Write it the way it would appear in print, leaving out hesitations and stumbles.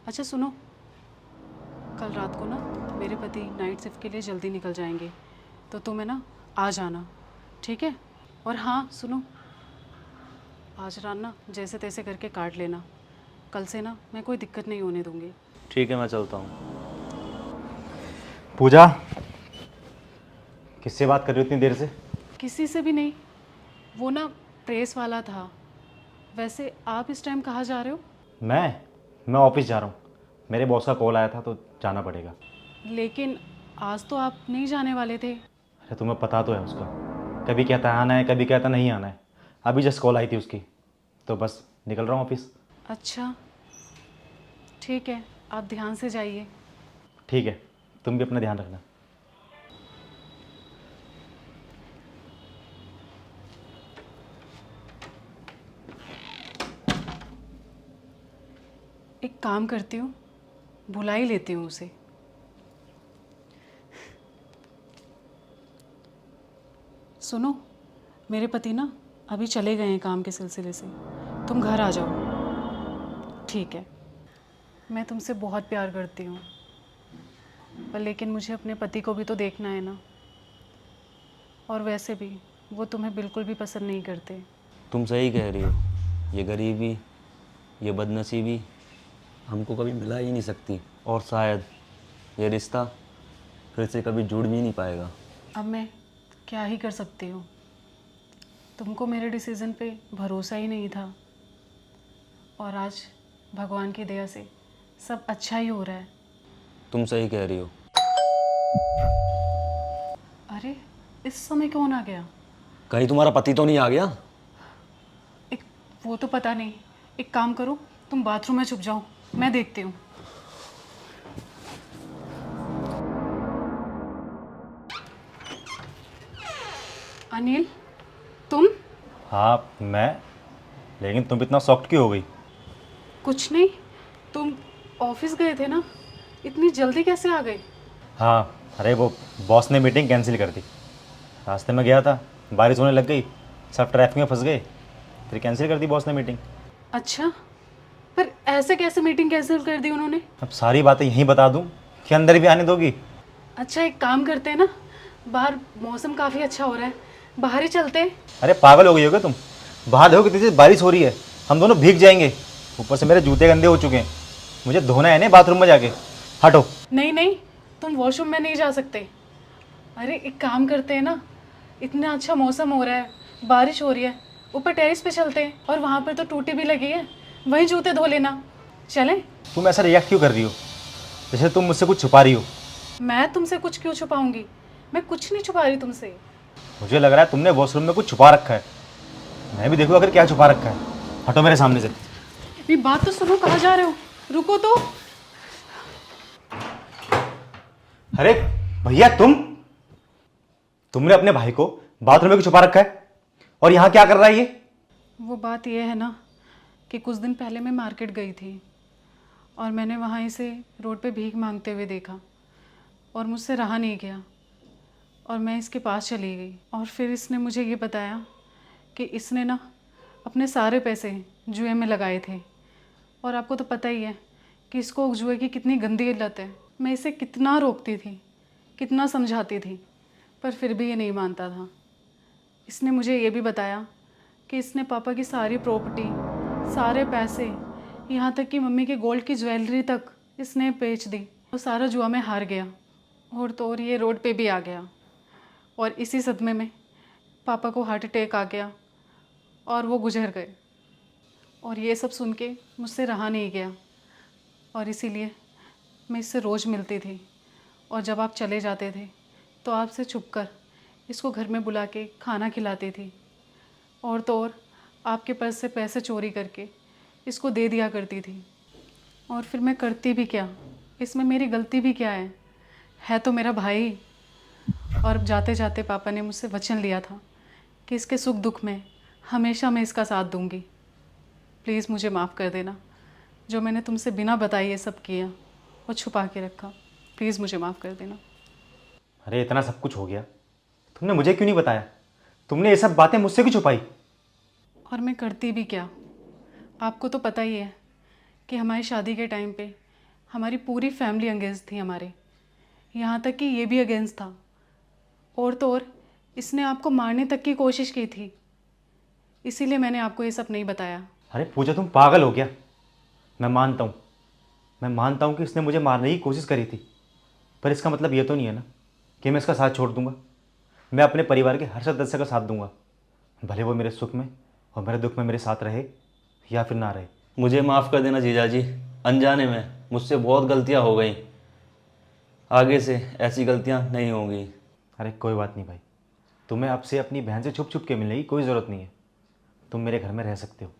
अच्छा सुनो, कल रात को ना मेरे पति नाइट शिफ्ट के लिए जल्दी निकल जाएंगे, तो तुम्हें ना आ जाना, ठीक है? और हाँ सुनो, आज रात ना जैसे तैसे करके काट लेना। कल से ना मैं कोई दिक्कत नहीं होने दूंगी। ठीक है, मैं चलता हूँ। पूजा, किससे बात कर रही हो इतनी देर से? किसी से भी नहीं, वो ना प्रेस वाला था। वैसे आप इस टाइम कहाँ जा रहे हो? मैं ऑफिस जा रहा हूँ। मेरे बॉस का कॉल आया था तो जाना पड़ेगा। लेकिन आज तो आप नहीं जाने वाले थे। अरे तुम्हें पता तो है उसका, कभी कहता है आना है, कभी कहता नहीं आना है। अभी जस्ट कॉल आई थी उसकी, तो बस निकल रहा हूँ ऑफिस। अच्छा ठीक है, आप ध्यान से जाइए। ठीक है, तुम भी अपना ध्यान रखना। एक काम करती हूँ, बुला ही लेती हूँ उसे। सुनो, मेरे पति ना अभी चले गए हैं काम के सिलसिले से, तुम घर आ जाओ। ठीक है, मैं तुमसे बहुत प्यार करती हूँ, पर लेकिन मुझे अपने पति को भी तो देखना है ना। और वैसे भी वो तुम्हें बिल्कुल भी पसंद नहीं करते। तुम सही कह रही हो। ये गरीबी, ये बदनसीबी हमको कभी मिला ही नहीं सकती, और शायद ये रिश्ता फिर से कभी जुड़ भी नहीं पाएगा। अब मैं क्या ही कर सकती हूँ, तुमको मेरे डिसीज़न पे भरोसा ही नहीं था, और आज भगवान की दया से सब अच्छा ही हो रहा है। तुम सही कह रही हो। अरे इस समय कौन आ गया? कहीं तुम्हारा पति तो नहीं आ गया? एक वो तो पता नहीं, एक काम करो, तुम बाथरूम में छुप जाओ, मैं देखती हूँ। अनिल, तुम? हाँ मैं, लेकिन तुम इतना सॉफ्ट क्यों हो गई? कुछ नहीं, तुम ऑफिस गए थे ना, इतनी जल्दी कैसे आ गए? हाँ, अरे वो बॉस ने मीटिंग कैंसिल कर दी। रास्ते में गया था, बारिश होने लग गई, सब ट्रैफिक में फंस गए, फिर कैंसिल कर दी बॉस ने मीटिंग। अच्छा, पर ऐसे कैसे मीटिंग कैंसिल कर दी उन्होंने? अब सारी बातें यहीं बता दूँ कि अंदर भी आने दोगी? अच्छा एक काम करते हैं ना, बाहर मौसम काफ़ी अच्छा हो रहा है, बाहर ही चलते हैं। अरे पागल हो गई हो क्या तुम? बाहर देखो कितनी तेज बारिश हो रही है, हम दोनों भीग जाएंगे। ऊपर से मेरे जूते गंदे हो चुके हैं, मुझे धोना है ना बाथरूम में जाके। हटो। नहीं नहीं, तुम वॉशरूम में नहीं जा सकते। अरे एक काम करते हैं ना, इतना अच्छा मौसम हो रहा है, बारिश हो रही है, ऊपर टेरेस पे चलते हैं, और वहाँ पर तो टूटी भी लगी है, वहीं जूते धो लेना। चलें? तुम ऐसा रिएक्ट क्यों कर रही हो, जैसे तुम मुझसे कुछ छुपा रही हो? मैं तुमसे कुछ क्यों छुपाऊंगी? मैं कुछ नहीं छुपा रही तुमसे। मुझे लग रहा है तुमने वॉशरूम में कुछ छुपा रखा है। मैं भी देखूँ अगर क्या छुपा रखा है। हटो मेरे सामने से। ये बात तो सुनो, कहाँ जा रहे हो? रुको तो। अरे भैया, तुमने अपने भाई को बाथरूम में क्यों छुपा रखा है, और यहाँ क्या कर रहा है ये? वो बात यह है ना कि कुछ दिन पहले मैं मार्केट गई थी, और मैंने वहाँ इसे रोड पे भीख मांगते हुए देखा, और मुझसे रहा नहीं गया, और मैं इसके पास चली गई। और फिर इसने मुझे ये बताया कि इसने ना अपने सारे पैसे जुए में लगाए थे, और आपको तो पता ही है कि इसको जुए की कितनी गंदी लत है। मैं इसे कितना रोकती थी, कितना समझाती थी, पर फिर भी ये नहीं मानता था। इसने मुझे ये भी बताया कि इसने पापा की सारी प्रॉपर्टी, सारे पैसे, यहाँ तक कि मम्मी के गोल्ड की ज्वेलरी तक इसने बेच दी, और सारा जुआ में हार गया, और तो और ये रोड पे भी आ गया। और इसी सदमे में पापा को हार्ट अटैक आ गया, और वो गुजर गए। और ये सब सुन के मुझसे रहा नहीं गया, और इसीलिए मैं इससे रोज़ मिलती थी, और जब आप चले जाते थे तो आपसे छुपकर इसको घर में बुला के खाना खिलाती थी, और तो और आपके पर्स से पैसे चोरी करके इसको दे दिया करती थी। और फिर मैं करती भी क्या, इसमें मेरी गलती भी क्या है तो मेरा भाई। और जाते जाते पापा ने मुझसे वचन लिया था कि इसके सुख दुख में हमेशा मैं इसका साथ दूंगी। प्लीज़ मुझे माफ़ कर देना, जो मैंने तुमसे बिना बताए ये सब किया और छुपा के रखा। प्लीज़ मुझे माफ़ कर देना। अरे इतना सब कुछ हो गया, तुमने मुझे क्यों नहीं बताया? तुमने ये सब बातें मुझसे क्यों छुपाई? और मैं करती भी क्या, आपको तो पता ही है कि हमारी शादी के टाइम पे हमारी पूरी फैमिली अगेंस्ट थी हमारे, यहाँ तक कि ये भी अगेंस्ट था। और तो और इसने आपको मारने तक की कोशिश की थी, इसीलिए मैंने आपको ये सब नहीं बताया। अरे पूजा तुम पागल हो क्या? मैं मानता हूँ कि इसने मुझे मारने की कोशिश करी थी, पर इसका मतलब ये तो नहीं है ना कि मैं इसका साथ छोड़ दूंगा। मैं अपने परिवार के हर सदस्य का साथ दूंगा, भले वो मेरे सुख में और मेरे दुख में मेरे साथ रहे या फिर ना रहे। मुझे माफ़ कर देना जीजाजी, अनजाने में मुझसे बहुत गलतियाँ हो गई, आगे से ऐसी गलतियाँ नहीं होंगी। अरे कोई बात नहीं भाई, तुम्हें अब से अपनी बहन से छुप छुप के मिलने की कोई ज़रूरत नहीं है। तुम मेरे घर में रह सकते हो।